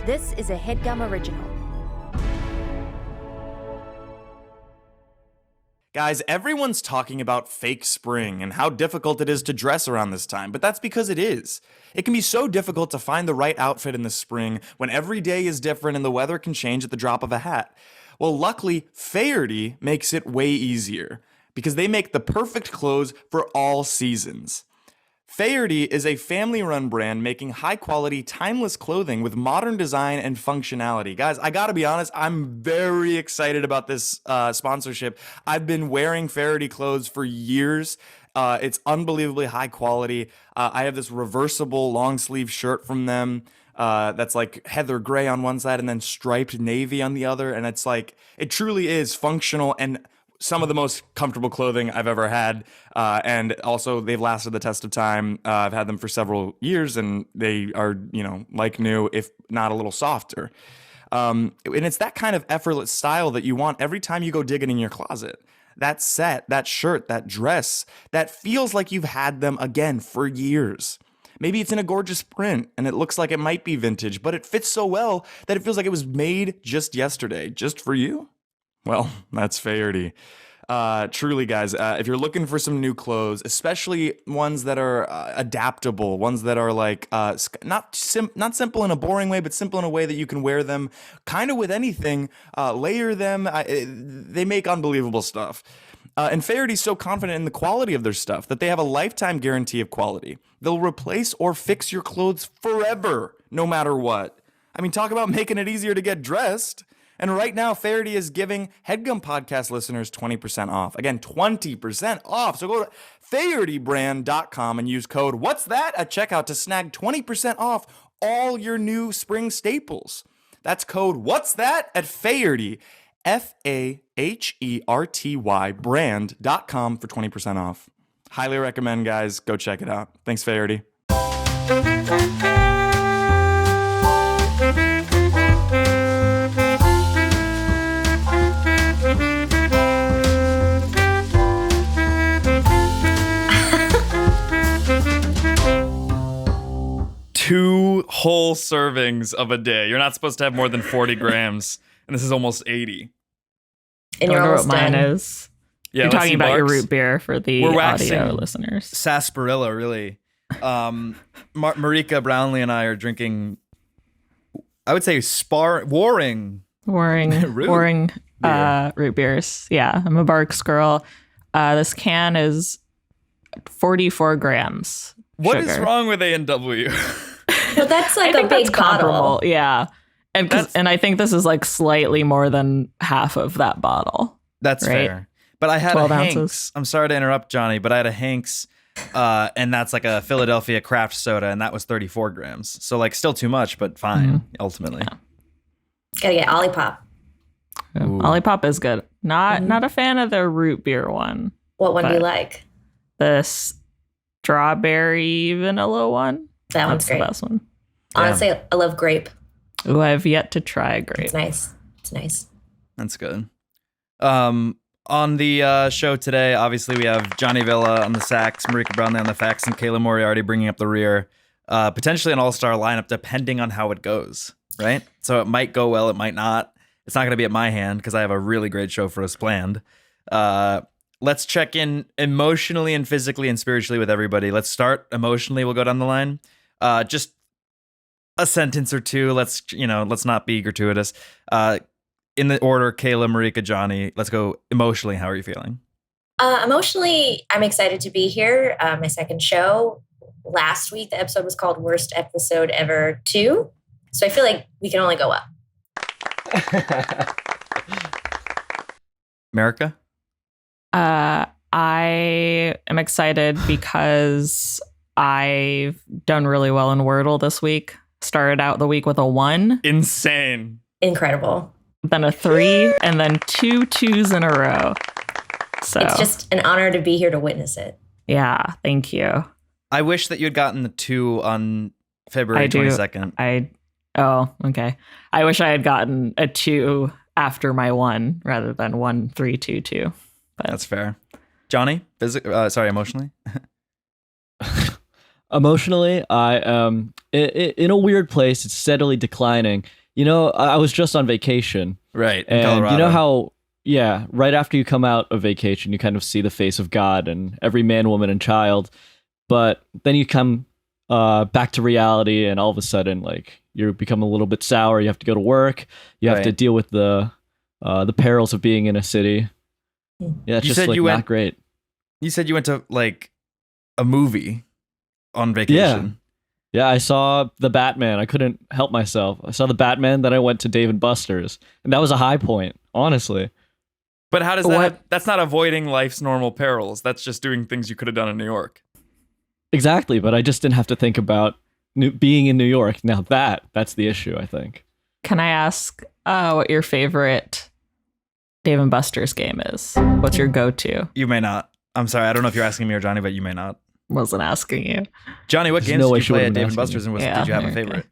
This is a Headgum original. Guys, everyone's talking about fake spring and how difficult it is to dress around this time, but that's because it is. It can be so difficult to find the right outfit in the spring when every day is different and the weather can change at the drop of a hat. Well, luckily, Faherty makes it way easier because they make the perfect clothes for all seasons. Faherty is a family-run brand making high-quality, timeless clothing with modern design and functionality. Guys, I gotta be honest, I'm very excited about this sponsorship. I've been wearing Faherty clothes for years. It's unbelievably high quality. I have this reversible long-sleeve shirt from them that's like heather gray on one side and then striped navy on the other, and it's like, it truly is functional and some of the most comfortable clothing I've ever had. And also they've lasted the test of time. I've had them for several years and they are, like new, if not a little softer. And it's that kind of effortless style that you want every time you go digging in your closet. That set, that shirt, that dress, that feels like you've had them again for years. Maybe it's in a gorgeous print and it looks like it might be vintage, but it fits so well that it feels like it was made just yesterday, just for you. Well, that's Faherty. Truly, guys, if you're looking for some new clothes, especially ones that are adaptable, ones that are like not simple in a boring way, but simple in a way that you can wear them kind of with anything, layer them. They make unbelievable stuff. And Faherty's so confident in the quality of their stuff that they have a lifetime guarantee of quality. They'll replace or fix your clothes forever, no matter what. I mean, talk about making it easier to get dressed. And right now, Faherty is giving Headgum podcast listeners 20% off. Again, 20% off. So go to FahertyBrand.com and use code What's That at checkout to snag 20% off all your new spring staples. That's code What's That at Faherty, FAHERTY brand.com for 20% off. Highly recommend, guys. Go check it out. Thanks, Faherty. Two whole servings of a day. You're not supposed to have more than 40 grams, and this is almost 80. And you're almost what mine done. is. Yeah, You're talking about your root beer for the We're audio waxing listeners. Sarsaparilla, really. Marika Brownlee and I are drinking, I would say, warring Root beers. Yeah, I'm a Barks girl. This can is 44 grams. What sugar. is wrong with A&W? But that's like I a think that's big bottle. comparable. Yeah. And I think this is like slightly more than half of that bottle. That's right? fair. But I had 12 a Hanks. ounces. I'm sorry to interrupt, Johnny, but I had a Hanks, and that's like a Philadelphia craft soda, and that was 34 grams. So like still too much, but fine, ultimately. Yeah. Gotta get Olipop. Olipop is good. Not a fan of the root beer one. What one do you But- like? The strawberry vanilla one. That one's That's great. the best one. Honestly, I love grape. Ooh, I've yet to try grape. It's nice. It's nice. That's good. On the show today, obviously, we have Johnny Villa on the sax, Marika Brownlee on the fax, and Kayla Moriarty bringing up the rear. Potentially an all-star lineup, depending on how it goes, right? So it might go well, it might not. It's not going to be at my hand because I have a really great show for us planned. Let's check in emotionally and physically and spiritually with everybody. Let's start emotionally. We'll go down the line. Just a sentence or two. Let's not be gratuitous. In the order, Kayla, Marika, Johnny. Let's go emotionally. How are you feeling? Emotionally, I'm excited to be here. My second show. Last week, the episode was called Worst Episode Ever 2. So I feel like we can only go up. Marika? I am excited because I've done really well in Wordle this week. Started out the week with a 1, Insane. Incredible. then a 3, and then 2 2s in a row. So It's just an honor to be here to witness it. yeah, thank you. I wish that you had gotten the 2 on February I do. 22nd. Okay. I wish I had gotten a 2 after my 1 rather than 1 3 2 2. But That's fair. Johnny? Emotionally? Emotionally, I am in a weird place. It's steadily declining. I was just on vacation. Right. In And Colorado. you know how, right after you come out of vacation, you kind of see the face of God and every man, woman, and child. But then you come back to reality, and all of a sudden, like, you become a little bit sour. You have to go to work. You have to deal with the perils of being in a city. Yeah, it's You just said like you not went- great. You said you went to like a movie on vacation. Yeah, I saw the Batman. I couldn't help myself. I saw the Batman, then I went to Dave & Buster's, and that was a high point, honestly. But how does that? That's not avoiding life's normal perils. That's just doing things you could have done in New York. Exactly, but I just didn't have to think about being in New York. Now that's the issue, I think. Can I ask what your favorite Dave & Buster's game is? What's your go-to? You may not. I'm sorry. I don't know if you're asking me or Johnny, but you may not. Wasn't asking you. Johnny, what There's games no way did she you play would've at been Dave & asking Buster's, and Yeah, did you have a okay. favorite?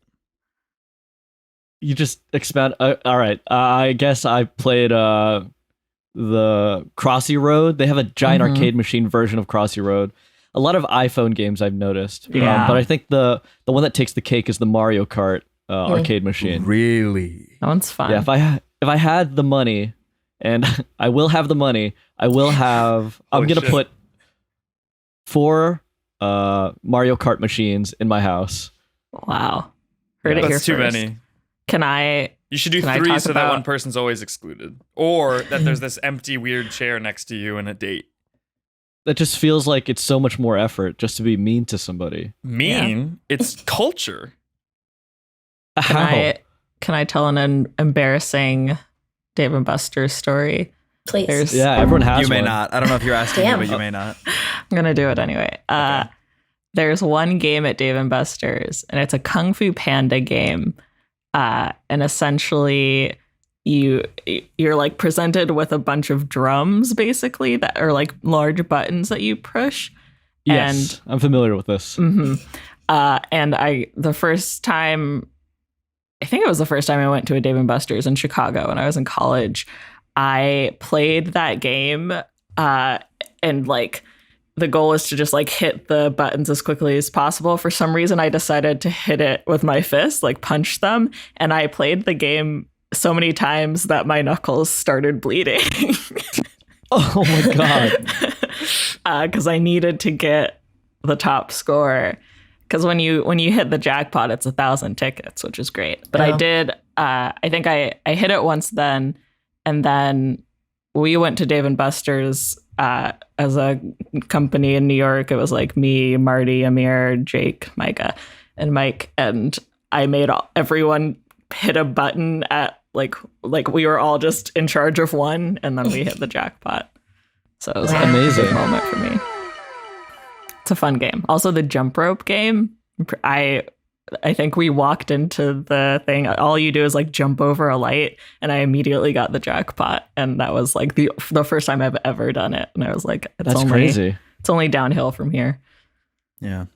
You just expand. All right, I guess I played the Crossy Road. They have a giant arcade machine version of Crossy Road. A lot of iPhone games I've noticed. Yeah. But I think the one that takes the cake is the Mario Kart arcade machine. Really? That one's fun. Yeah, if I had the money, and I will have the money, I will have. I'm Holy gonna shit. put 4 Mario Kart machines in my house. Wow. Heard it here That's too first. many. Can I? You should do Can I 3 talk so that about- one person's always excluded. Or that there's this empty, weird chair next to you in a date. That just feels like it's so much more effort just to be mean to somebody. Mean? It's culture. How? Can I tell an embarrassing Dave & Buster's story? Please. There's- Yeah, everyone has You may one. not. I don't know if you're asking me, Damn. but you may not. I'm gonna do it anyway. Okay. There's one game at Dave & Buster's, and it's a Kung Fu Panda game. And essentially, you're like presented with a bunch of drums, basically, that are like large buttons that you push. Yes, I'm familiar with this. And the first time, I think it was the first time I went to a Dave & Buster's in Chicago when I was in college, I played that game and like the goal is to just like hit the buttons as quickly as possible. For some reason, I decided to hit it with my fist, like punch them. And I played the game so many times that my knuckles started bleeding. Oh my god. Because I needed to get the top score. Because when you hit the jackpot, it's 1,000 tickets, which is great. But I Oh. did. I think I hit it once then, and then we went to Dave & Buster's as a company in New York. It was like me, Marty, Amir, Jake, Micah, and Mike, and I made everyone hit a button at like we were all just in charge of one, and then we hit the jackpot. So it was Wow. a Amazing. big moment for me. It's a fun game. Also, the jump rope game. I think we walked into the thing. All you do is like jump over a light, and I immediately got the jackpot. And that was like the first time I've ever done it. And I was like, That's crazy. It's only downhill from here. Yeah.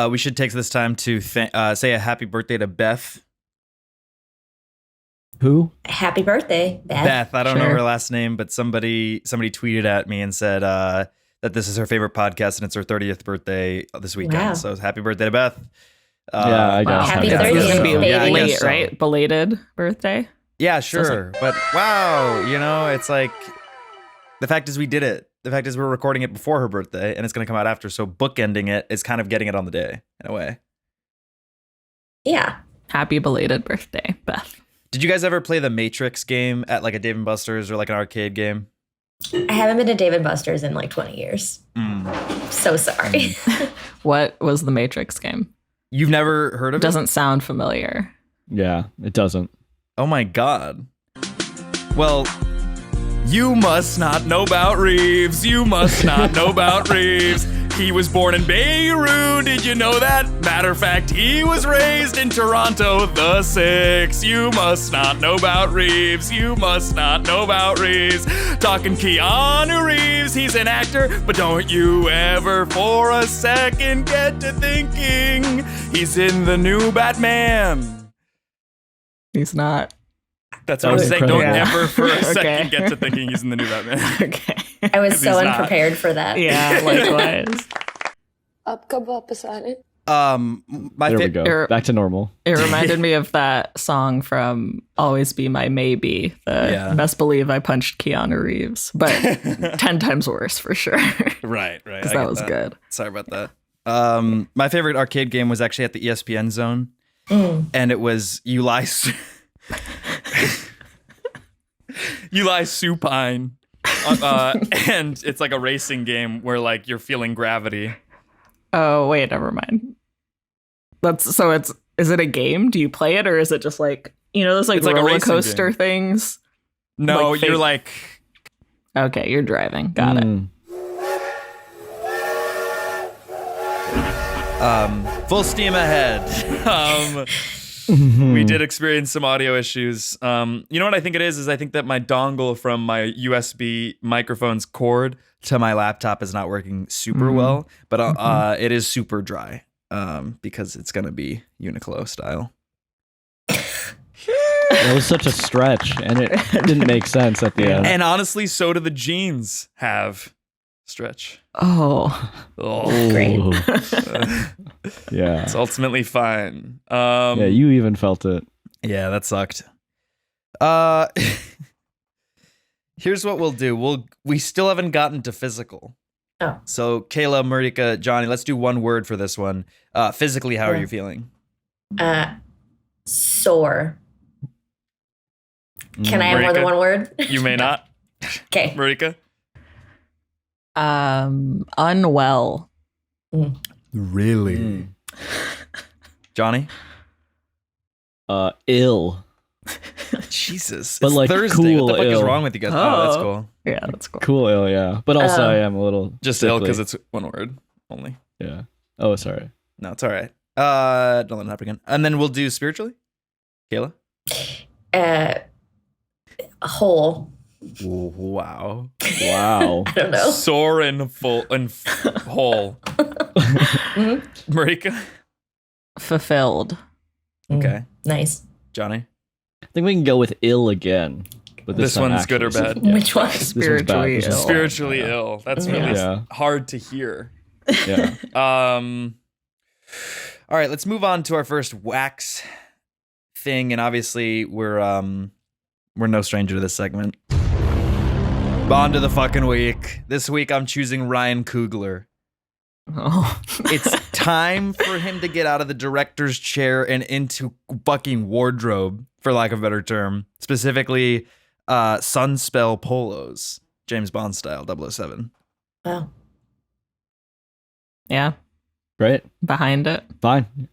We should take this time to say a happy birthday to Beth. Who? Happy birthday, Beth. Beth, I don't know Sure. her last name, but somebody tweeted at me and said that this is her favorite podcast and it's her 30th birthday this weekend. Wow. So happy birthday to Beth. Yeah, I guess. Happy This is 30th, gonna be baby. I guess late, so. right? Belated birthday. Yeah, sure. But wow, it's like the fact is we did it. The fact is we're recording it before her birthday and it's going to come out after. So bookending it is kind of getting it on the day in a way. Yeah. Happy belated birthday, Beth. Did you guys ever play the Matrix game at like a Dave & Buster's or like an arcade game? I haven't been to Dave & Buster's in like 20 years. So sorry. What was the Matrix game? You've never heard of it? Doesn't sound familiar. Yeah, it doesn't. Oh my god. Well, you must not know about Reeves. You must not know about Reeves. He was born in Beirut, did you know that? Matter of fact, he was raised in Toronto, the 6. You must not know about Reeves. You must not know about Reeves. Talking Keanu Reeves, he's an actor, but don't you ever for a second get to thinking he's in the new Batman. He's not. That's That what I'm was saying. Don't incredible. ever for a Okay. second get to thinking he's in the new Batman. Okay. I was He's so not. unprepared for that. Yeah, likewise. आप कब वापस आ रहे? My There we go. Back to normal. It reminded me of that song from Always Be My Maybe. Best believe I punched Keanu Reeves, but 10 times worse for sure. Right. Because that was good. Sorry about that. My favorite arcade game was actually at the ESPN Zone, and it was You Lie Supine, and it's like a racing game where like you're feeling gravity. Oh wait, never mind. Is it a game? Do you play it, or is it just like those like It's like a roller racing coaster game. things? No, Like you're fake- like Okay, you're driving. Got it. full steam ahead. We did experience some audio issues. You know what I think it is I think that my dongle from my USB microphone's cord to my laptop is not working super well, but it is super dry because it's going to be Uniqlo style. That was such a stretch, and it didn't make sense at the end. And honestly, so do the jeans have stretch. Oh, Great. Ooh. Yeah. It's ultimately fine. Yeah, you even felt it. Yeah, that sucked. Here's what we'll do. We still haven't gotten to physical. Oh. So Kayla, Marika, Johnny, let's do one word for this one. Physically, how are you feeling? Sore. Can I have more than Marika? one word? You may not. Okay. Marika? unwell. Really? Johnny? Ill. Jesus. But It's like Thursday. cool What the fuck is ill. wrong with you guys? Oh, that's Oh. cool. Yeah, that's cool. Cool ill, yeah. But also I am a little Just ill sickly. because it's one word only. Yeah. Oh, sorry. No, it's all right. Don't let it happen again. And then we'll do spiritually. Kayla? A hole. Wow. Wow. I don't know. Sore and full and whole. Marika? Fulfilled. Okay. Nice. Johnny? I think we can go with ill again. But This time one's good or actually- bad? Which one? This one's bad. Spiritually This one's ill. Spiritually ill. That's really Yeah. hard to hear. Yeah. All right, let's move on to our first wax thing, and obviously we're no stranger to this segment. Bond of the fucking week. This week I'm choosing Ryan Coogler. Oh. It's time for him to get out of the director's chair and into fucking wardrobe, for lack of a better term. Specifically, Sunspell polos, James Bond style, 007. Wow. Yeah, Great. behind it. Fine.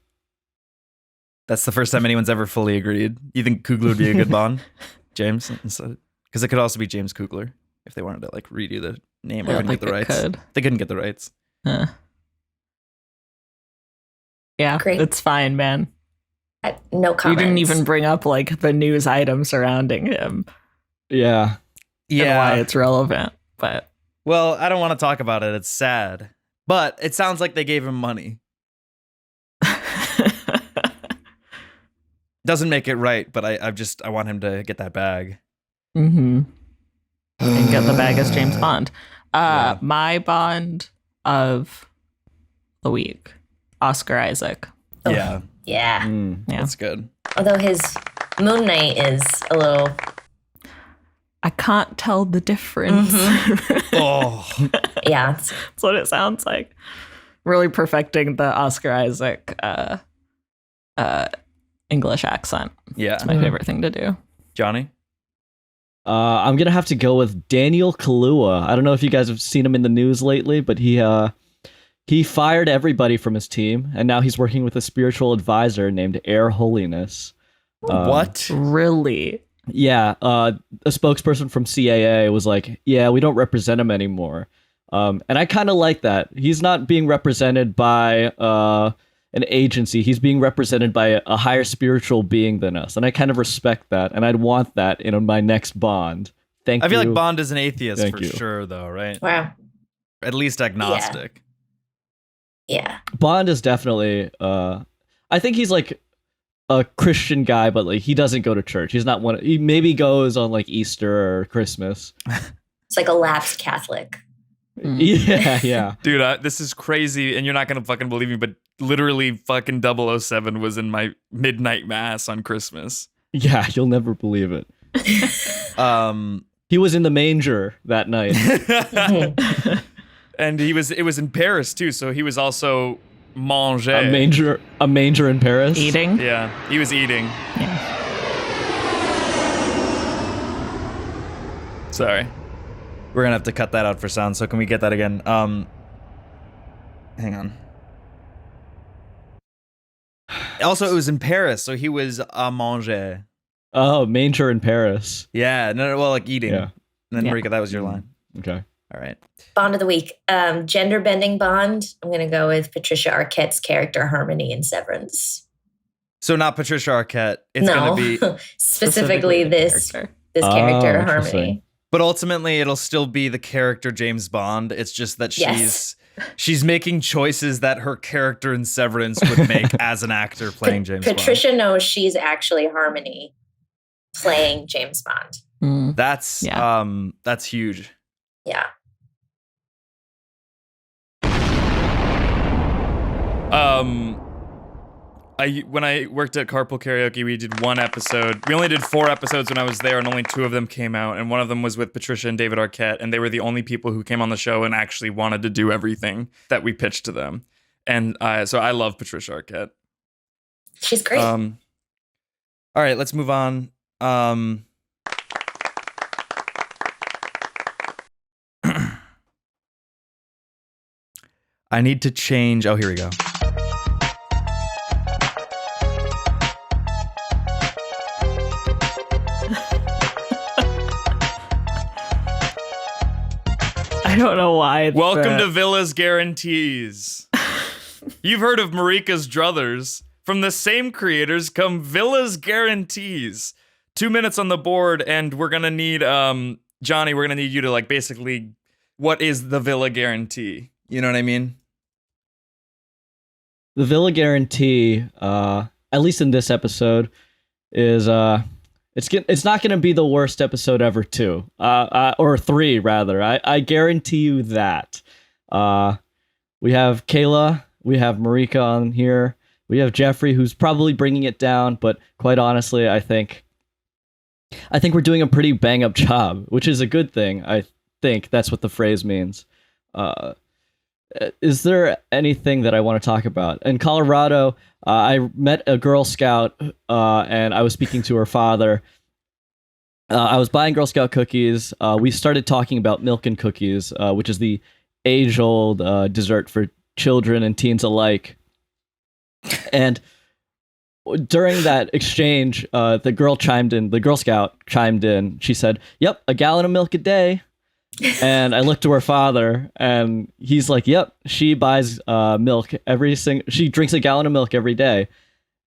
That's the first time anyone's ever fully agreed. You think Coogler would be a good Bond, James? Because it could also be James Coogler if they wanted to like redo the name. I They don't couldn't think get the it rights. could. They couldn't get the rights. Yeah, Great. it's fine, man. No You comments. didn't even bring up like the news item surrounding him Yeah. and why it's relevant. But Well, I don't want to talk about it. It's sad. But it sounds like they gave him money. Doesn't make it right, but I want him to get that bag. and get the bag as James Bond. Yeah. My Bond of the week, Oscar Isaac. Oh. Yeah, Yeah. Mm. Yeah, that's good. Although his Moon Knight is a little. I can't tell the difference. Oh, Yeah. That's what it sounds like. Really perfecting the Oscar Isaac English accent. yeah. It's my favorite thing to do. Johnny? I'm gonna have to go with Daniel Kaluuya. I don't know if you guys have seen him in the news lately, but he fired everybody from his team, and now he's working with a spiritual advisor named Air Holiness. What? Really? Yeah, a spokesperson from CAA was like, "Yeah, we don't represent him anymore," and I kind of like that. He's not being represented by an agency; he's being represented by a higher spiritual being than us, and I kind of respect that, and I'd want that in my next Bond. Thank you. I feel like Bond is an atheist Thank for you. sure, though, right? Wow. At least agnostic. Yeah. Bond is definitely. I think he's like a Christian guy, but like he doesn't go to church. He's not one. He maybe goes on like Easter or Christmas. It's like a lapsed Catholic. Yeah. Dude, this is crazy, and you're not gonna fucking believe me, but literally fucking 007 was in my midnight mass on Christmas. Yeah, you'll never believe it. He was in the manger that night. And it was in Paris too, so he was also manger. A manger in Paris. Eating. Yeah, he was eating. Yeah. Sorry. We're gonna have to cut that out for sound, so can we get that again? Hang on. Also, it was in Paris, so he was à manger. Oh, manger in Paris. Yeah, no, well, like eating. Yeah. And then Yeah. Marika, that was your line. Okay. All right. Bond of the week. Gender bending Bond. I'm going to go with Patricia Arquette's character Harmony in Severance. So not Patricia Arquette. It's no, gonna be, specifically the this character. character interesting. Harmony. but ultimately it'll still be the character James Bond. It's just that Yes. she's making choices that her character in Severance would make as an actor playing James Patricia knows she's actually Harmony playing James Bond. Mm. Bond. That's huge. Yeah. When I worked at Carpool Karaoke, we did one episode. We only did 4 episodes when I was there, and only 2 of them came out. And one of them was with Patricia and David Arquette, and they were the only people who came on the show and actually wanted to do everything that we pitched to them. And so I love Patricia Arquette. She's great. All right, let's move on. I need to change. Oh, here we go. I don't know why. Welcome to Villa's Guarantees. You've heard of Marika's Druthers. From the same creators come Villa's Guarantees. 2 minutes on the board, and we're gonna need Johnny. We're gonna need you to like basically, what is the Villa Guarantee? You know what I mean? The Villa Guarantee, at least in this episode, is it's not going to be the worst episode ever, 2, or 3 rather. I guarantee you that. We have Kayla, we have Marika on here, we have Jeffrey, who's probably bringing it down, but quite honestly, I think we're doing a pretty bang up job, which is a good thing. I think that's what the phrase means. Is there anything that I want to talk about? In Colorado, I met a Girl Scout, and I was speaking to her father. I was buying Girl Scout cookies. We started talking about milk and cookies, which is the age-old dessert for children and teens alike. And during that exchange, the Girl Scout chimed in. She said, "Yep, a gallon of milk a day." And I looked to her father, and he's like, "Yep, she buys milk she drinks a gallon of milk every day."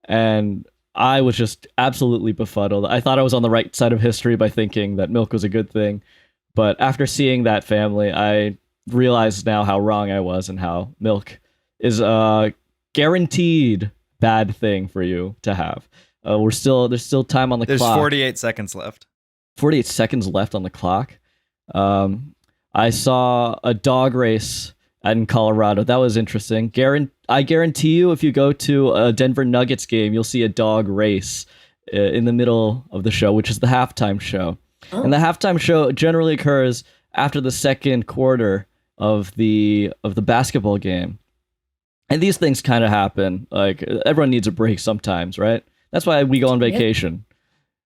And I was just absolutely befuddled. I thought I was on the right side of history by thinking that milk was a good thing, but after seeing that family, I realize now how wrong I was and how milk is a guaranteed bad thing for you to have. There's still time on the clock. There's 48 seconds left. 48 seconds left on the clock. I saw a dog race in Colorado. That was interesting. I guarantee you, if you go to a Denver Nuggets game, you'll see a dog race in the middle of the show, which is the halftime show. Oh. And the halftime show generally occurs after the second quarter of the basketball game. And these things kind of happen. Like, everyone needs a break sometimes, right? That's why we go on vacation.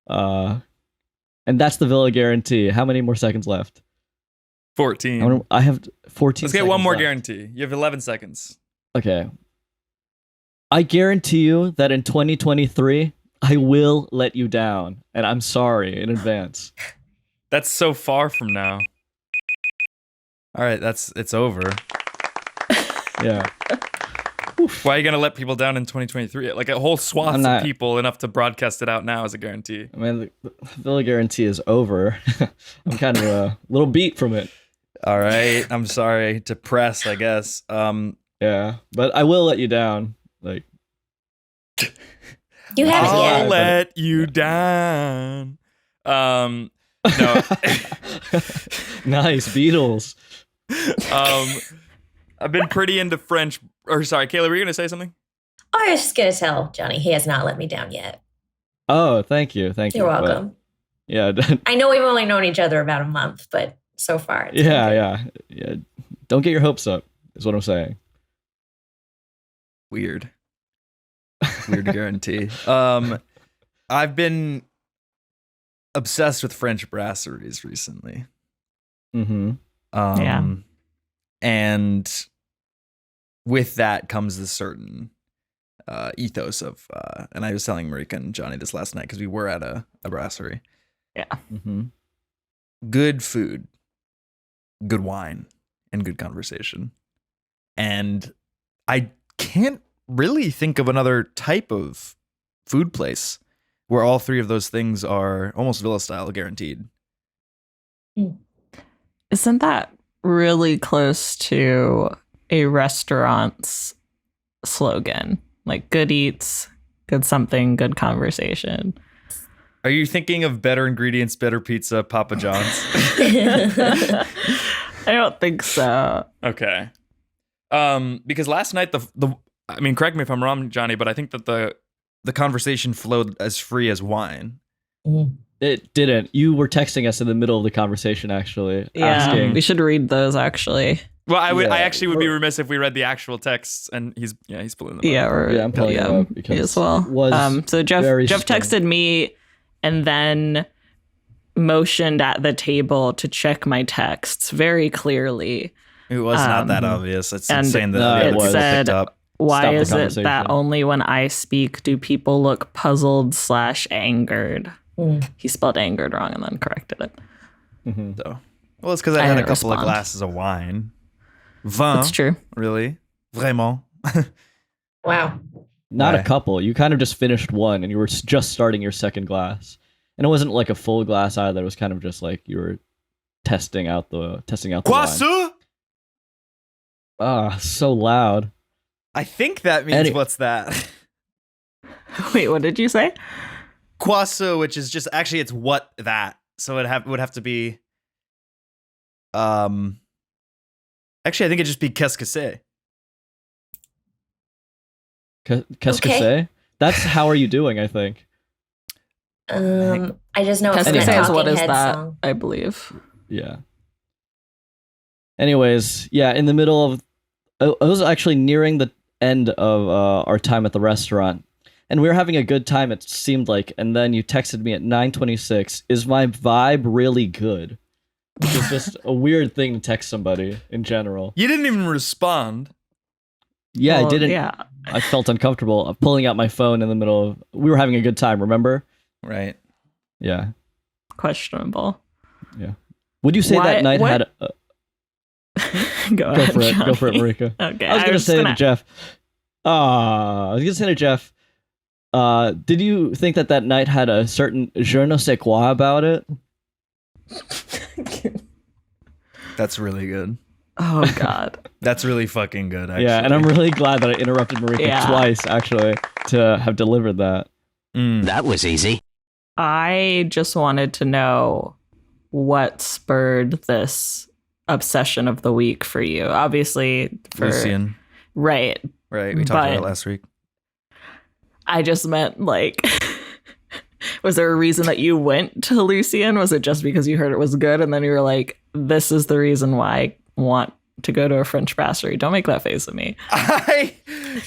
And that's the Villa Guarantee. How many more seconds left? 14. I have 14. Let's get one more left. guarantee. You have 11 seconds. Okay. I guarantee you that in 2023, I will let you down. And I'm sorry in advance. That's so far from now. All right, it's over. Yeah. Why are you going to let people down in 2023? Like a whole swath of people, enough to broadcast it out now as a guarantee. I mean, the Villa Guarantee is over. I'm kind of a little beat from it. All right. I'm sorry to press, I guess. Yeah, but I will let you down. Like, you haven't I'll yet. let you down. No. Nice, Beatles. I've been pretty into French. Or sorry, Kayla, were you going to say something? Oh, I was just going to tell Johnny he has not let me down yet. Oh, thank you. Thank you. You're But, welcome. yeah. I know we've only known each other about a month, but so far it's been good. Yeah. Don't get your hopes up, is what I'm saying. Weird guarantee. I've been obsessed with French brasseries recently. Mm-hmm. Yeah. And with that comes this certain ethos of, and I was telling Marika and Johnny this last night because we were at a brasserie. Yeah. Mm-hmm. Good food, good wine, and good conversation. And I can't really think of another type of food place where all three of those things are almost villa style guaranteed. Isn't that really close to a restaurant's slogan? Like good eats, good something, good conversation. Are you thinking of better ingredients, better pizza, Papa John's? I don't think so. Okay. Because last night I mean, correct me if I'm wrong, Johnny, but I think that the conversation flowed as free as wine. It didn't. You were texting us in the middle of the conversation, actually. Yeah, Asking. we should read those actually. Well, I Yeah. actually would be remiss if we read the actual texts, and he's pulling them Yeah, up. or, Yeah, I'm pulling it up me because as well. it was So Geoff very texted me and then motioned at the table to check my texts very clearly. It was not that obvious. It's and insane that No, other it people said- picked up. Why Stop the is it conversation. that only when I speak do people look puzzled / angered? He spelled angered wrong and then corrected it. Mm-hmm. So, well, it's because I I had a didn't couple of respond. glasses of wine. Vin, That's true. really, vraiment. Wow. Not Why? a couple. You kind of just finished one, and you were just starting your second glass, and it wasn't like a full glass either. It was kind of just like you were testing out the Quoi wine. ça? Ah, so loud. I think that means Any- what's that? Wait, what did you say? Quoi ça, which is just actually it's what that. So it would have to be. Actually, I think it'd just be qu'est-ce que c'est. Qu'est-ce que Okay. c'est? That's how are you doing? I think. I just know it's Qu'est-ce from que a c'est is Talking what is Heads that? song. I believe. Yeah. Anyways, yeah, in the middle of, I was actually nearing the end of our time at the restaurant, and we were having a good time. It seemed like, and then you texted me at 9:26. Is my vibe really good? Which is just a weird thing to text somebody in general. You didn't even respond. Yeah, I Well, didn't. Yeah. I felt uncomfortable pulling out my phone in the middle of. We were having a good time. Remember? Right. Yeah. Questionable. Would you say Why- that night what- had? Go Go ahead. for it. Go for it, Johnny. Marika. Okay. I was gonna just say to Geoff. I was gonna say to Geoff. Did you think that night had a certain je ne sais quoi about it? That's really good. Oh God. That's really fucking good, actually. Yeah, and I'm really glad that I interrupted Marika Yeah. twice, actually, to have delivered that. That was easy. I just wanted to know what spurred this obsession of the week for you. Obviously, for Lucian. right. Right. We talked about But- it last week. I just meant like, was there a reason that you went to Lucian? Was it just because you heard it was good and then you were like, this is the reason why I want to go to a French brasserie? Don't make that face at me. I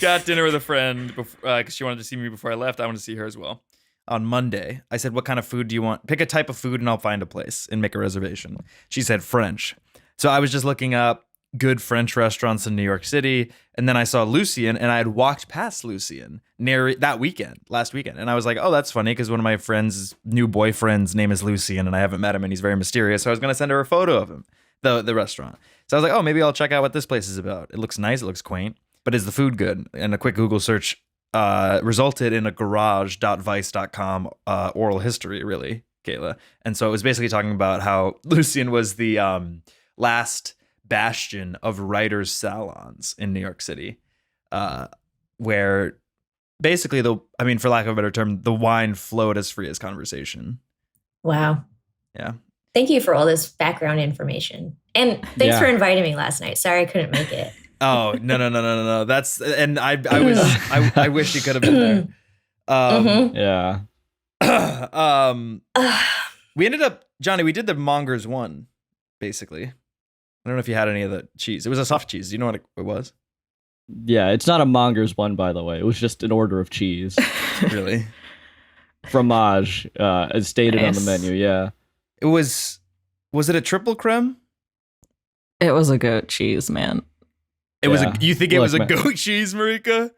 got dinner with a friend because she wanted to see me before I left. I wanted to see her as well. On Monday, I said, what kind of food do you want? Pick a type of food and I'll find a place and make a reservation. She said French. So I was just looking up good French restaurants in New York City. And then I saw Lucian and I had walked past Lucian last weekend. And I was like, oh, that's funny because one of my friend's new boyfriend's name is Lucian and I haven't met him and he's very mysterious. So I was going to send her a photo of him, the restaurant. So I was like, oh, maybe I'll check out what this place is about. It looks nice. It looks quaint. But is the food good? And a quick Google search resulted in a garage.vice.com oral history, really, Kayla. And so it was basically talking about how Lucian was the last bastion of writers' salons in New York City, where basically for lack of a better term, the wine flowed as free as conversation. Wow. Yeah. Thank you for all this background information. And thanks Yeah. for inviting me last night. Sorry I couldn't make it. Oh, no. That's, and I wish you could have been there. Yeah. We ended up, Johnny, we did the Mongers one, basically. I don't know if you had any of the cheese. It was a soft cheese. Do you know what it was? Yeah, it's not a Monger's one, by the way. It was just an order of cheese. Really? Fromage, as stated on the Nice. menu, yeah. It was it a triple creme? It was a goat cheese, man. It was Yeah. you think it Look, was a man. goat cheese, Marika?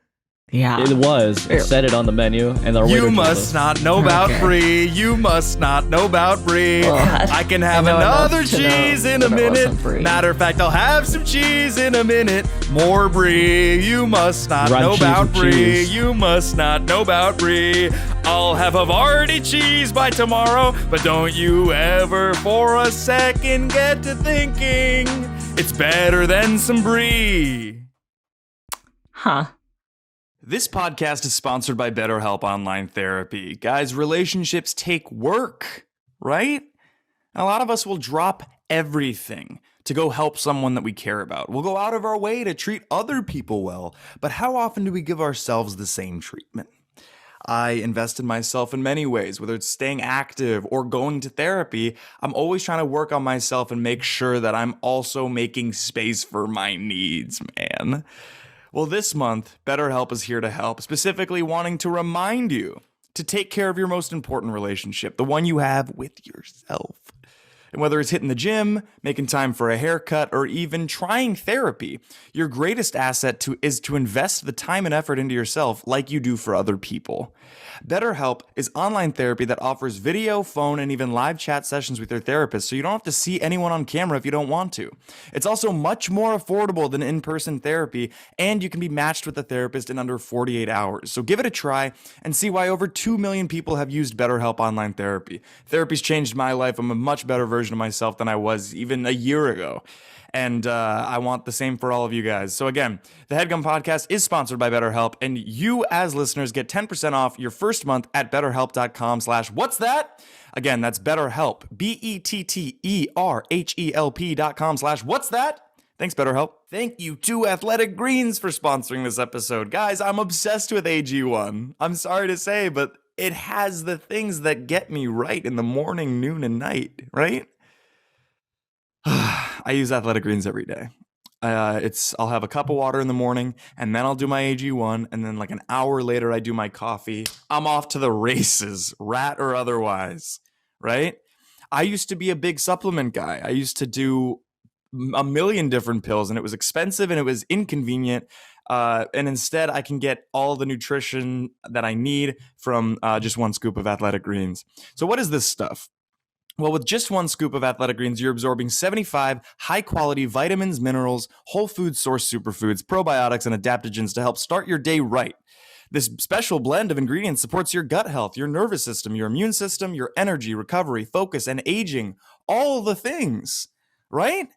Yeah. It was. It said it on the menu, and our waiter You told must us. not know about Okay. brie. You must not know about brie. Oh, I can have I know another enough to know cheese in a that it minute. wasn't brie. Matter of fact, I'll have some cheese in a minute. More brie. You must not Run know cheese about with brie. cheese. You must not know about brie. I'll have Havarti cheese by tomorrow, but don't you ever for a second get to thinking it's better than some brie. Huh. This podcast is sponsored by BetterHelp Online Therapy. Guys, relationships take work, right? A lot of us will drop everything to go help someone that we care about. We'll go out of our way to treat other people well, but how often do we give ourselves the same treatment? I invest in myself in many ways, whether it's staying active or going to therapy. I'm always trying to work on myself and make sure that I'm also making space for my needs, man. Well, this month, BetterHelp is here to help, specifically wanting to remind you to take care of your most important relationship, the one you have with yourself. And whether it's hitting the gym, making time for a haircut, or even trying therapy, your greatest asset is to invest the time and effort into yourself like you do for other people. BetterHelp is online therapy that offers video, phone, and even live chat sessions with your therapist, so you don't have to see anyone on camera if you don't want to. It's also much more affordable than in-person therapy, and you can be matched with a therapist in under 48 hours. So give it a try and see why over 2 million people have used BetterHelp online therapy. Therapy's changed my life. I'm a much better version of myself than I was even a year ago. And I want the same for all of you guys. So again, the Headgum podcast is sponsored by BetterHelp, and you as listeners get 10% off your first month at betterhelp.com/what's that? Again, that's BetterHelp, BetterHelp.com/what's that? Thanks, BetterHelp. Thank you to Athletic Greens for sponsoring this episode. Guys, I'm obsessed with AG1. I'm sorry to say, but it has the things that get me right in the morning, noon, and night, right? I use Athletic Greens every day. I'll have a cup of water in the morning, and then I'll do my AG1, and then like an hour later I do my coffee. I'm off to the races, rat or otherwise, right? I used to be a big supplement guy. I used to do a million different pills, and it was expensive and it was inconvenient. And instead, I can get all the nutrition that I need from just one scoop of Athletic Greens. So what is this stuff? Well, with just one scoop of Athletic Greens, you're absorbing 75 high-quality vitamins, minerals, whole food source superfoods, probiotics, and adaptogens to help start your day right. This special blend of ingredients supports your gut health, your nervous system, your immune system, your energy, recovery, focus, and aging. All the things, right?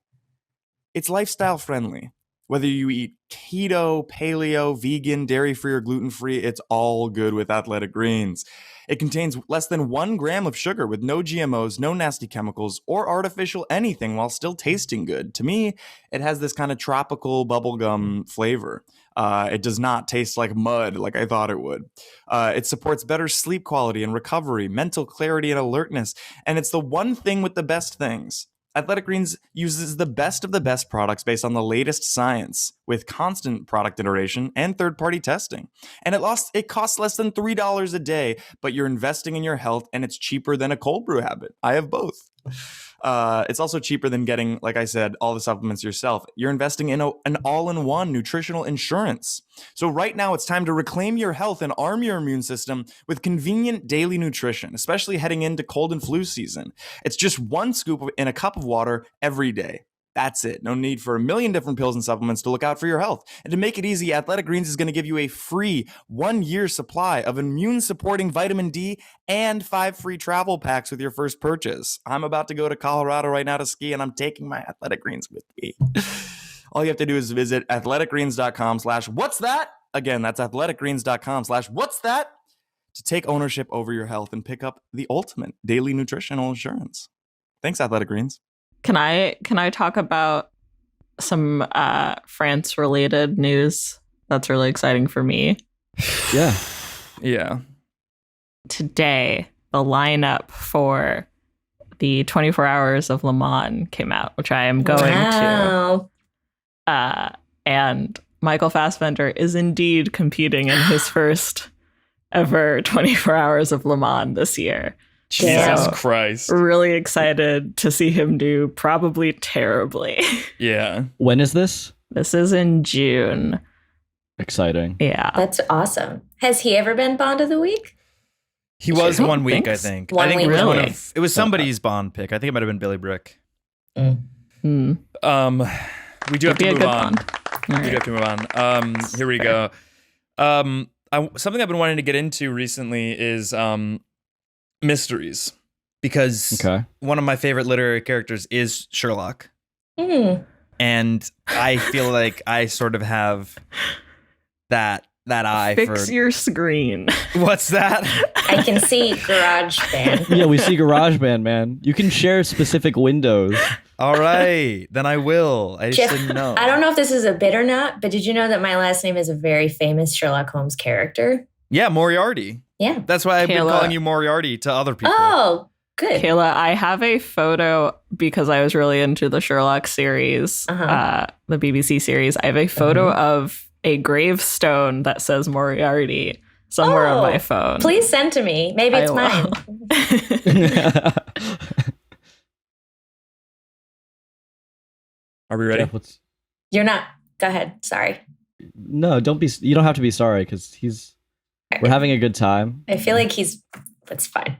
It's lifestyle friendly. Whether you eat keto, paleo, vegan, dairy-free, or gluten-free, it's all good with Athletic Greens. It contains less than 1 gram of sugar with no GMOs, no nasty chemicals, or artificial anything while still tasting good. To me, it has this kind of tropical bubblegum flavor. It does not taste like mud like I thought it would. It supports better sleep quality and recovery, mental clarity and alertness, and it's the one thing with the best things. Athletic Greens uses the best of the best products based on the latest science with constant product iteration and third-party testing. And it costs less than $3 a day, but you're investing in your health and it's cheaper than a cold brew habit. I have both. It's also cheaper than getting, like I said, all the supplements yourself. You're investing in an all-in-one nutritional insurance. So right now it's time to reclaim your health and arm your immune system with convenient daily nutrition, especially heading into cold and flu season. It's just one scoop in a cup of water every day. That's it. No need for a million different pills and supplements to look out for your health. And to make it easy, Athletic Greens is going to give you a free 1-year supply of immune-supporting vitamin D and 5 free travel packs with your first purchase. I'm about to go to Colorado right now to ski, and I'm taking my Athletic Greens with me. All you have to do is visit athleticgreens.com/what's that? Again, that's athleticgreens.com/what's that? To take ownership over your health and pick up the ultimate daily nutritional insurance. Thanks, Athletic Greens. Can I talk about some France related news that's really exciting for me? Yeah. Yeah. Today, the lineup for the 24 Hours of Le Mans came out, which I am going to. And Michael Fassbender is indeed competing in his first ever 24 Hours of Le Mans this year. Jesus So, Christ. Really excited to see him do probably terribly. Yeah. When is this? This is in June. Exciting. Yeah. That's awesome. Has he ever been Bond of the Week? He was Sure. 1 week, I Thanks. think. One I think it week. was Really? it was somebody's Bond pick. I think it might have been Billy Brick. Hmm. We do have Be to a move good on. one. All We do right. have to move on. Here we go. Something I've been wanting to get into recently is mysteries, because one of my favorite literary characters is Sherlock, and I feel like I sort of have that eye Fix for your screen. what's that? I can see GarageBand. Yeah, we see GarageBand, man. You can share specific windows. All right, then I will. I just Geoff, didn't know. I don't know if this is a bit or not, but did you know that my last name is a very famous Sherlock Holmes character? Yeah, Moriarty. Yeah. That's why I've been Kayla. calling you Moriarty to other people. Oh, good. Kayla, I have a photo because I was really into the Sherlock series, the BBC series. I have a photo of a gravestone that says Moriarty somewhere on my phone. Please send to me. Maybe it's I mine. Are we ready? Geoff, You're not. Go ahead. Sorry. No, don't be. You don't have to be sorry because we're having a good time. I feel like it's fine.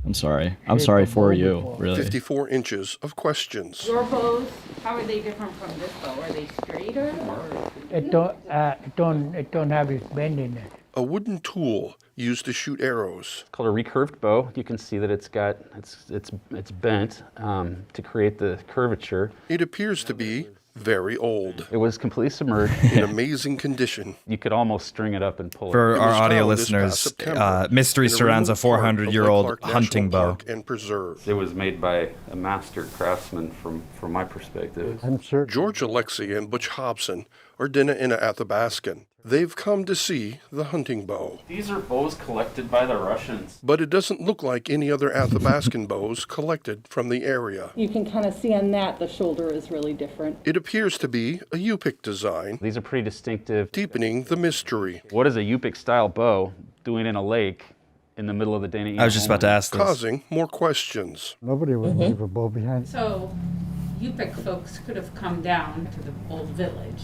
I'm sorry. I'm sorry for you, really. 54 inches of questions. Your bows, how are they different from this bow? Are they straighter or? It don't have this bend in it. A wooden tool used to shoot arrows. Called a recurved bow. You can see that it's bent to create the curvature. It appears to be very old, It was completely submerged. in amazing condition. You could almost string it up and pull For it. It our was audio found this past listeners, September mystery in a surrounds a remote part of Lake 400-year-old Clark hunting National bow. Park and Preserve. It was made by a master craftsman from my perspective. I'm certain. George Alexie and Butch Hobson are dinner in a Athabascan. They've come to see the hunting bow. These are bows collected by the Russians. But it doesn't look like any other Athabascan bows collected from the area. You can kind of see on that the shoulder is really different. It appears to be a Yupik design, These are pretty distinctive. deepening the mystery, What is a Yupik style bow doing in a lake in the middle of the Dana? I was just about to ask this. causing more questions. Nobody would leave a bow behind. So Yupik folks could have come down to the old village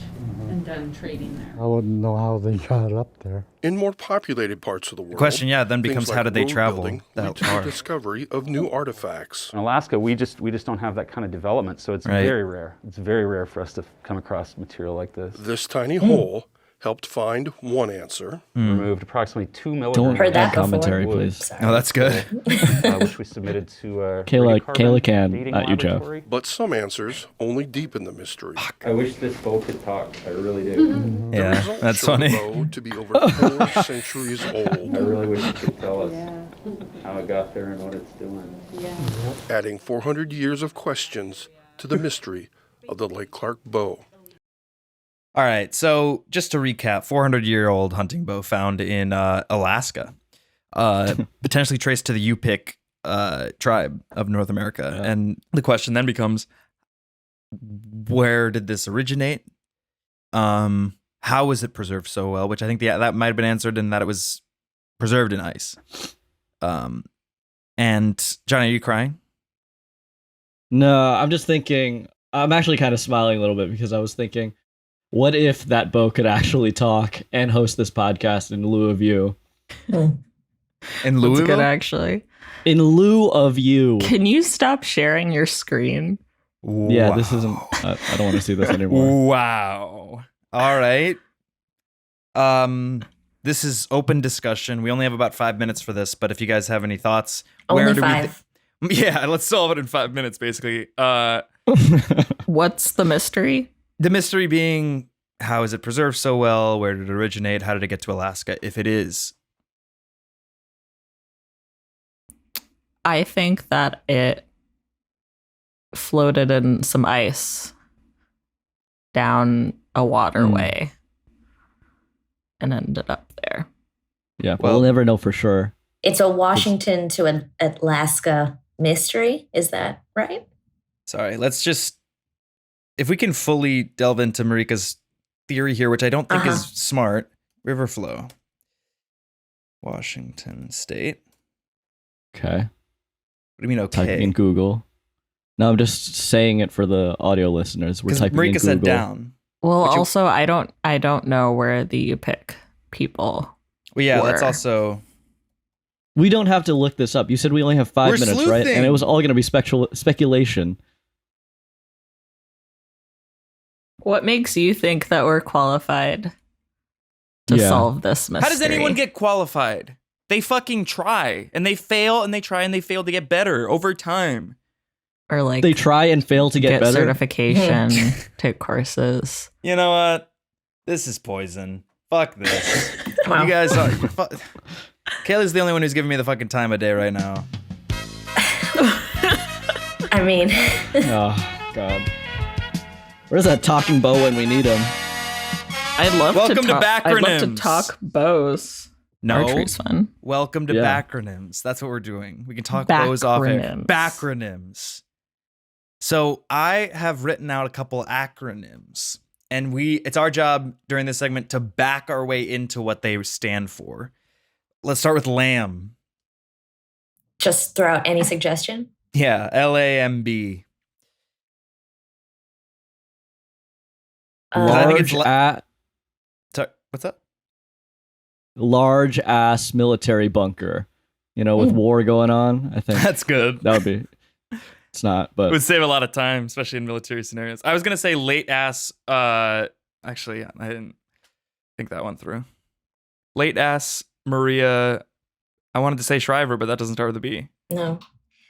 and done trading there. I wouldn't know how they got up there. In more populated parts of the world, The question, then things becomes like how did they road travel building that lead to the far? discovery of new artifacts. In Alaska, we just don't have that kind of development, so it's Right. very rare. It's very rare for us to come across material like this. This tiny hole helped find one answer. Removed approximately 2 milligrams. Don't Heard that add commentary, before. please. Sorry. Oh, that's good. Which we submitted to Kayla radiocarbon can, dating not you, Geoff. laboratory. But some answers only deepen the mystery. I wish this bow could talk. I really do. The Yeah, results that's show funny. the bow to be over 4 centuries I old, really wish it could tell us Yeah, how it got there and what it's doing. yeah. adding 400 years of questions to the mystery of the Lake Clark bow. All right, so just to recap, 400-year-old hunting bow found in Alaska, potentially traced to the Yupik tribe of North America. Yeah. And the question then becomes, where did this originate? How was it preserved so well? Which I think that might have been answered in that it was preserved in ice. And Johnny, are you crying? No, I'm just thinking. I'm actually kind of smiling a little bit because I was thinking, what if that bow could actually talk and host this podcast in lieu of you? In That's Louisville? good, actually. In lieu of you. Can you stop sharing your screen? Yeah, this isn't. I don't want to see this anymore. Wow. All right. This is open discussion. We only have about 5 minutes for this, but if you guys have any thoughts, Only do 5. Yeah, let's solve it in 5 minutes, basically. What's the mystery? The mystery being, how is it preserved so well? Where did it originate? How did it get to Alaska? If it is. I think that it floated in some ice down a waterway and ended up there. Yeah, but we'll never know for sure. It's a Washington to an Alaska mystery. Is that right? Sorry, let's just, if we can fully delve into Marika's theory here, which I don't think is smart. River flow. Washington State. Okay. What do you mean, okay? Typing in Google. No, I'm just saying it for the audio listeners. We're typing Marika in Google. said down. Well, also, I don't know where the Yupik people Well, yeah, were. that's also... We don't have to look this up. You said we only have 5 minutes, right? sleuthing. And it was all going to be speculation. What makes you think that we're qualified to solve this mystery? How does anyone get qualified? They fucking try, and they fail, and they try, and they fail to get better over time. Or like They try and fail to get better. certification, take courses. You know what? This is poison. Fuck this. Wow. You guys are... Kayla's the only one who's giving me the fucking time of day right now. I mean, Oh, God. Where's that talking bow when we need him? I'd love Welcome to to talk. I'd love to Bacronyms. talk bows. No. Archery's fun. Welcome to Yeah. Bacronyms. That's what we're doing. We can talk those off air. Bacronyms. Bacronyms. So I have written out a couple acronyms, and it's our job during this segment to back our way into what they stand for. Let's start with LAMB. just throw out any suggestion. Yeah, LAMB. I think it's Sorry, what's up? Large ass military bunker. You know, with war going on. I think That's good. that would be. It's not, but It would save a lot of time, especially in military scenarios. I was gonna say late ass. Actually, yeah, I didn't think that one through. Late ass Maria. I wanted to say Shriver, but that doesn't start with a B. No.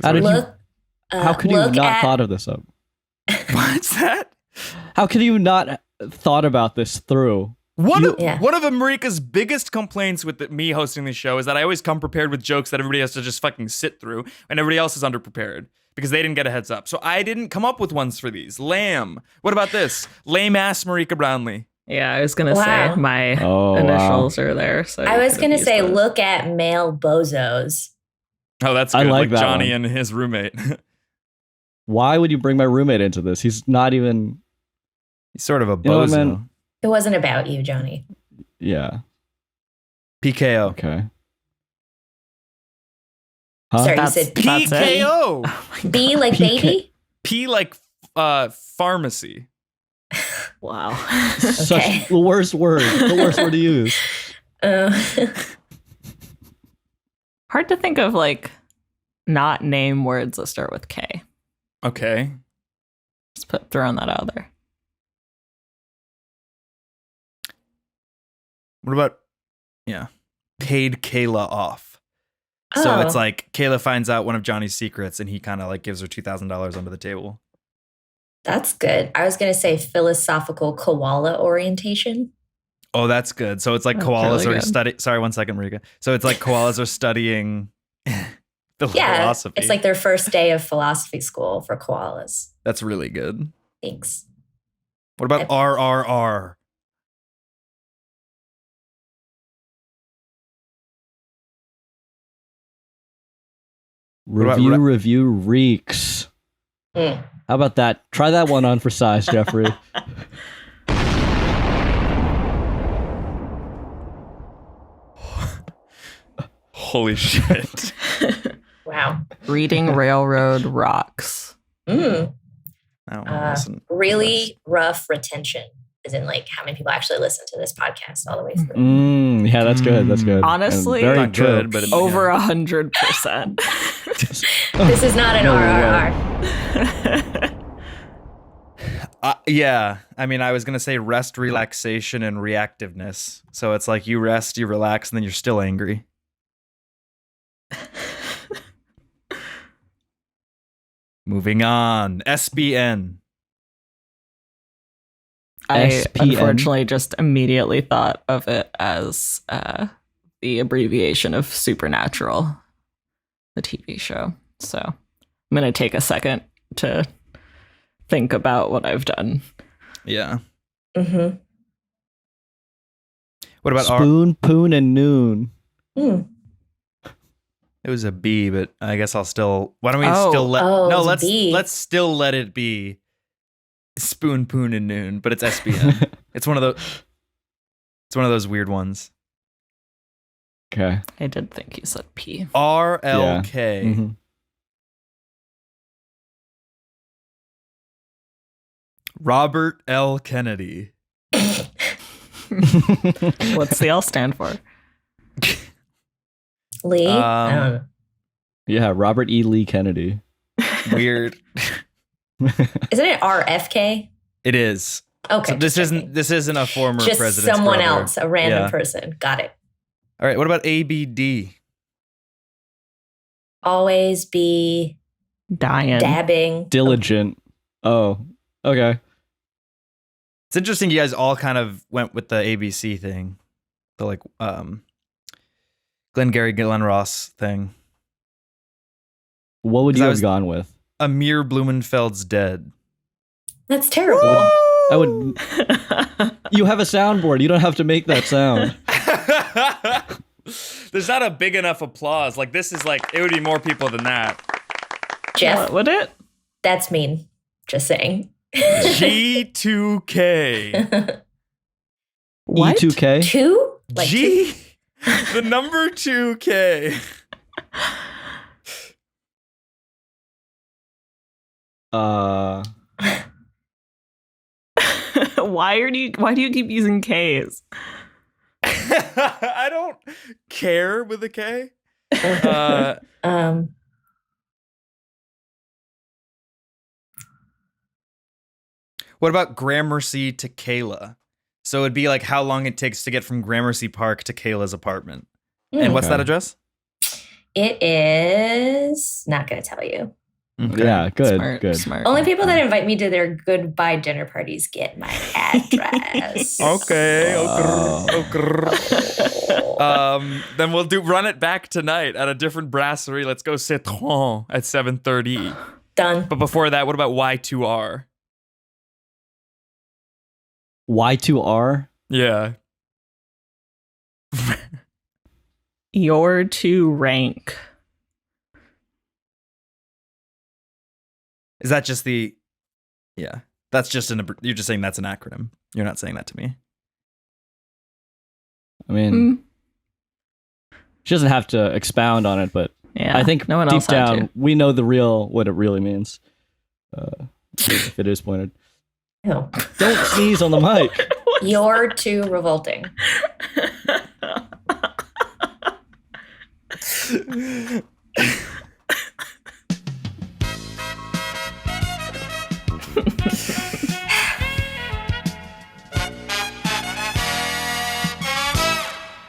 How did Look, how could you look not at- thought of this up? What's that? How could you not thought about this through? One of Yeah. Marika's biggest complaints with me hosting the show is that I always come prepared with jokes that everybody has to just fucking sit through, and everybody else is underprepared because they didn't get a heads up. So I didn't come up with ones for these. Lamb. What about this? Lame ass Marika Brownlee. Yeah, I was gonna Wow. say my Oh, initials are there. So I you was could going to have say, used those. look at male bozos. Oh, that's I good. like that Johnny one. and his roommate. Why would you bring my roommate into this? He's not even. He's sort of a You know what, bozo. man? It wasn't about you, Johnny. Yeah. PKO. Okay. Huh? Sorry, you That's- said that's it. PKO. B like PK. baby? P like pharmacy. Wow. Okay. Such the worst word. The worst word to use. Hard to think of like not name words that start with K. Okay. Just throwing that out there. What about, paid Kayla off? So Oh. it's like Kayla finds out one of Johnny's secrets and he kind of like gives her $2,000 under the table. That's good. I was going to say philosophical koala orientation. Oh, that's good. So it's like That's koalas really are good. studying. Sorry, 1 second, Marika. So it's like koalas are studying the Yeah. philosophy. It's like their first day of philosophy school for koalas. That's really good. Thanks. What about RRR? about Review reeks. Mm. How about that? Try that one on for size, Jeffrey. Holy shit. Wow. Reading Railroad Rocks. Mm. I don't wanna listen. Really rough retention, as in like how many people actually listen to this podcast all the way through. Yeah, that's good. That's good. Honestly, And very Not good, but Over 100%. This is not an No, RRR. Yeah. I mean, I was going to say rest, relaxation, and reactiveness. So it's like you rest, you relax, and then you're still angry. Moving on. SBN. I SPN. unfortunately just immediately thought of it as the abbreviation of Supernatural, the TV show. So I'm going to take a second to think about what I've done. Yeah. Mm-hmm. What about Spoon, poon, and noon? Mm. It was a B, but I guess I'll still. Why don't we Oh. still let? Oh, No, it's a B. let's still let it be. Spoon, poon, and noon, but it's SBN. It's one of those. It's one of those weird ones. Okay. I did think you said P. RLK. Mhm. Robert L. Kennedy. What's the L stand for? Lee? I don't know. Yeah, Robert E. Lee Kennedy. Weird. Isn't it RFK? It is. Okay. So this isn't a former just president's someone brother. else, a random Yeah. person. Got it. All right. What about ABD? Always be Dying. dabbing. Diligent. Oh, okay. It's interesting. You guys all kind of went with the ABC thing, the like Glengarry Glen Ross thing. What would 'Cause you I have was- gone with? Amir Blumenfeld's dead. That's terrible. I would. You have a soundboard. You don't have to make that sound. There's not a big enough applause. Like this is like it would be more people than that. Jeff, What would it? that's mean. Just saying. G2K. What? E2K. Two? Like G. The number 2K. Why do you keep using K's? I don't care with a K. What about Gramercy to Kayla? So it'd be like how long it takes to get from Gramercy Park to Kayla's apartment. And what's that address? It is not going to tell you. Okay. Yeah, good, Smart, good. smart. Only people that invite me to their goodbye dinner parties get my address. Okay. Oh. Then we'll run it back tonight at a different brasserie. Let's go Citron at 7:30. Done. But before that, what about Y2R? Y2R. Yeah. Your to rank. Is that just the? Yeah, that's just you're just saying that's an acronym. You're not saying that to me. I mean, she doesn't have to expound on it, but Yeah, I think no one deep else had down to. we know what it really means. If it is pointed, No. don't sneeze on the mic. You're too revolting.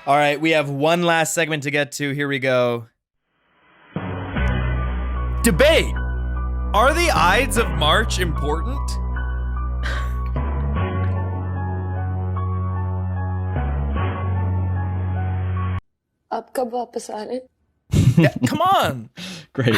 All right, we have one last segment to get to. Here we go. Debate. Are the Ides of March important? आप कब वापस आ रहे? Yeah, come on. Great.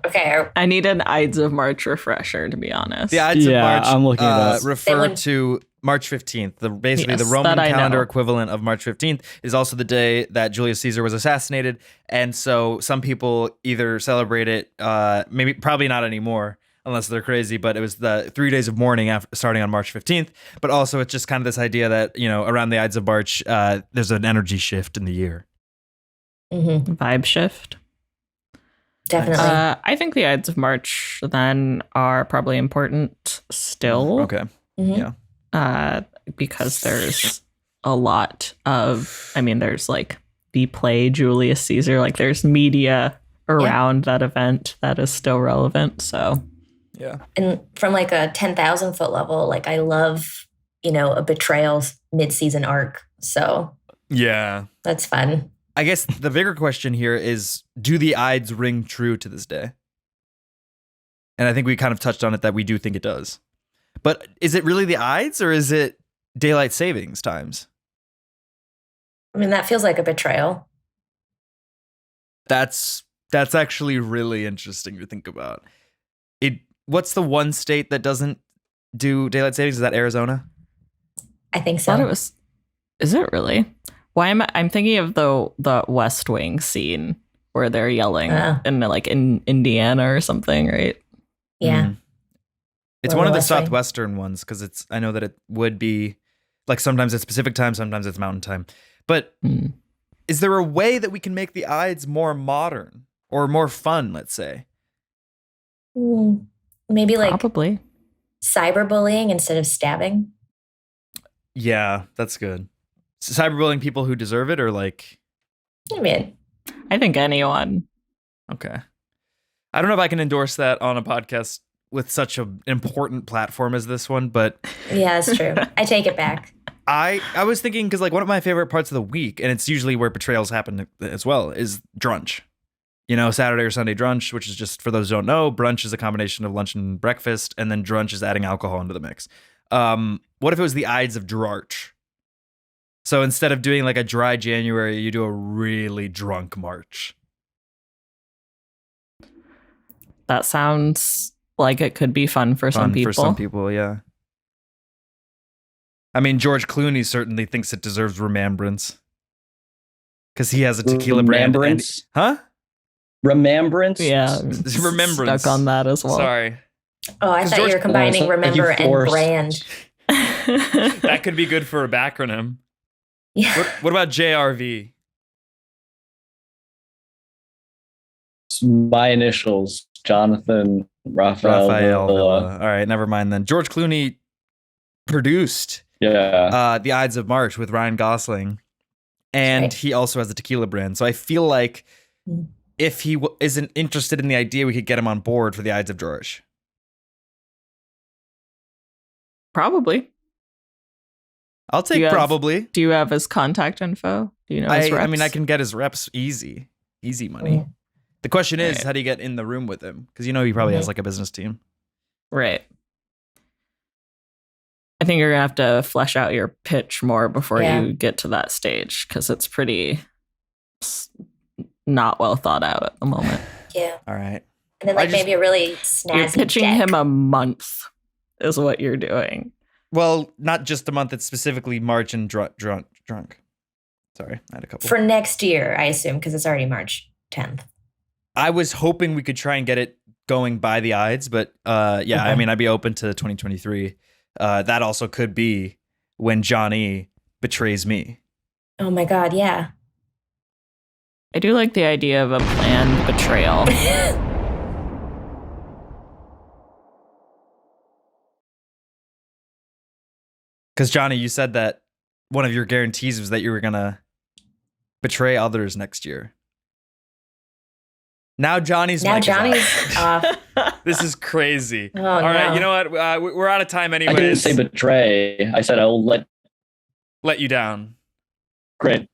Okay. I need an Ides of March refresher, to be honest. The Ides of Yeah, March I'm looking it up. refer They to March 15th. Basically, the Yes, Roman that I calendar know. equivalent of March 15th is also the day that Julius Caesar was assassinated. And so some people either celebrate it, probably not anymore, unless they're crazy, but it was the 3 days of mourning starting on March 15th. But also it's just kind of this idea that, around the Ides of March, there's an energy shift in the year. Mm-hmm. Vibe shift. Definitely. I think the Ides of March then are probably important still. Okay. Mhm. Yeah. Because there's a lot of, there's like the play Julius Caesar, like there's media around that event that is still relevant. So, Yeah. And from like a 10,000 foot level, like I love, a betrayal mid-season arc. So Yeah. that's fun. I guess the bigger question here is, do the Ides ring true to this day? And I think we kind of touched on it that we do think it does. But is it really the Ides or is it daylight savings times? I mean, that feels like a betrayal. That's actually really interesting to think about. What's the one state that doesn't do daylight savings? Is that Arizona? I think I thought so. it was. Is it really? Why am I'm thinking of the West Wing scene where they're yelling in Indiana or something, right? Yeah. Mm. It's Or one of the West Wing. southwestern ones because I know that it would be like sometimes it's Pacific time, sometimes it's Mountain time. But is there a way that we can make the Ides more modern or more fun, let's say? Maybe like Probably. cyberbullying instead of stabbing. Yeah, that's good. Cyberbullying people who deserve it, or like, I mean, I think anyone. okay. I don't know if I can endorse that on a podcast with such an important platform as this one, but yeah, that's true. I take it back. I was thinking because like one of my favorite parts of the week, and it's usually where betrayals happen as well, is drunch. You know, Saturday or Sunday brunch, which is just for those who don't know, brunch is a combination of lunch and breakfast, and then drunch is adding alcohol into the mix. What if it was the Ides of Drarch? So instead of doing like a dry January, you do a really drunk March. That sounds like it could be fun for some people. For some people, yeah. I mean, George Clooney certainly thinks it deserves remembrance because he has a tequila brand. Huh? Remembrance? Yeah. Remembrance. Stuck on that as well. Sorry. Oh, I thought you were combining remember and brand. That could be good for a backronym. Yeah. What about JRV? My initials, Jonathan Raphael Villa. All right, never mind then. George Clooney produced the Ides of March with Ryan Gosling, and he also has a tequila brand. So I feel like if he isn't interested in the idea, we could get him on board for the Ides of George. Probably. I'll take probably. Do you have his contact info? Do you know his reps? I mean, I can get his reps easy money. The question is, how do you get in the room with him? Because you know he probably has like a business team. Right. I think you're going to have to flesh out your pitch more before you get to that stage because it's pretty not well thought out at the moment. Yeah. All right. And then maybe a really snazzy You're pitching deck. him a month is what you're doing. Well, not just a month. It's specifically March and drunk. Sorry, I had a couple. For next year, I assume, because it's already March 10th. I was hoping we could try and get it going by the Ides, but I mean, I'd be open to 2023. That also could be when Johnny betrays me. Oh my God, yeah. I do like the idea of a planned betrayal. Because Johnny, you said that one of your guarantees was that you were going to betray others next year. Now Johnny's off. This is crazy. Oh, All right, no. you know what? We're out of time anyways. I didn't say betray. I said I'll let you down. Great.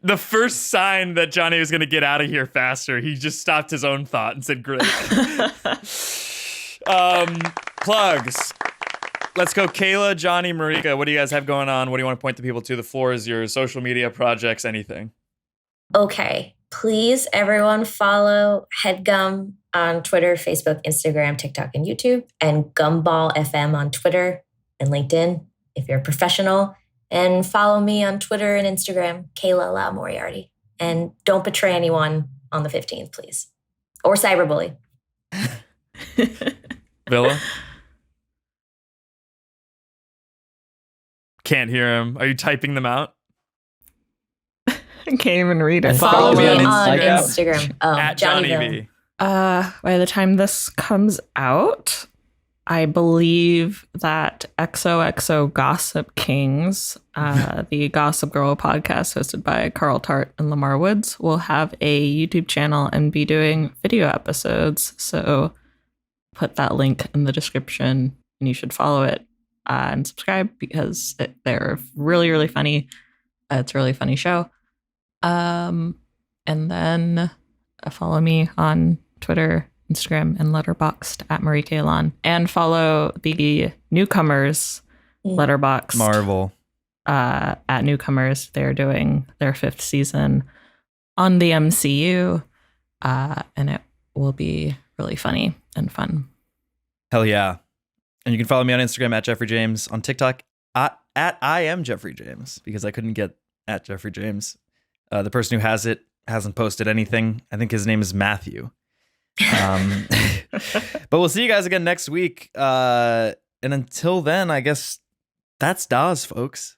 The first sign that Johnny was going to get out of here faster, he just stopped his own thought and said, great. Plugs. Let's go. Kayla, Johnny, Marika, what do you guys have going on? What do you want to point the people to? The floor is your social media projects, anything. Okay. Please, everyone, follow Headgum on Twitter, Facebook, Instagram, TikTok, and YouTube, and Gumball FM on Twitter and LinkedIn if you're a professional. And follow me on Twitter and Instagram, Kayla La Moriarty. And don't betray anyone on the 15th, please. Or cyberbully. Villa? Can't hear him. Are you typing them out? I can't even read it. Follow me on Instagram. Oh, at Johnny V. By the time this comes out, I believe that XOXO Gossip Kings, the Gossip Girl podcast hosted by Carl Tart and Lamar Woods, will have a YouTube channel and be doing video episodes. So put that link in the description and you should follow it and subscribe because they're really, really funny. It's a really funny show. And then follow me on Twitter, Instagram, and Letterboxd at Marika Elon. And follow the Newcomers Letterboxd. Marvel. At Newcomers. They're doing their 5th season on the MCU. And it will be really funny and fun. Hell yeah. And you can follow me on Instagram at Jeffrey James, on TikTok at I am Jeffrey James, because I couldn't get at Jeffrey James. The person who has it hasn't posted anything. I think his name is Matthew. But we'll see you guys again next week. And until then, I guess that's DAWs, folks.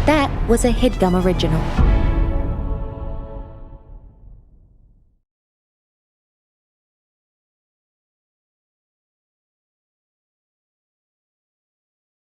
That was a Headgum original.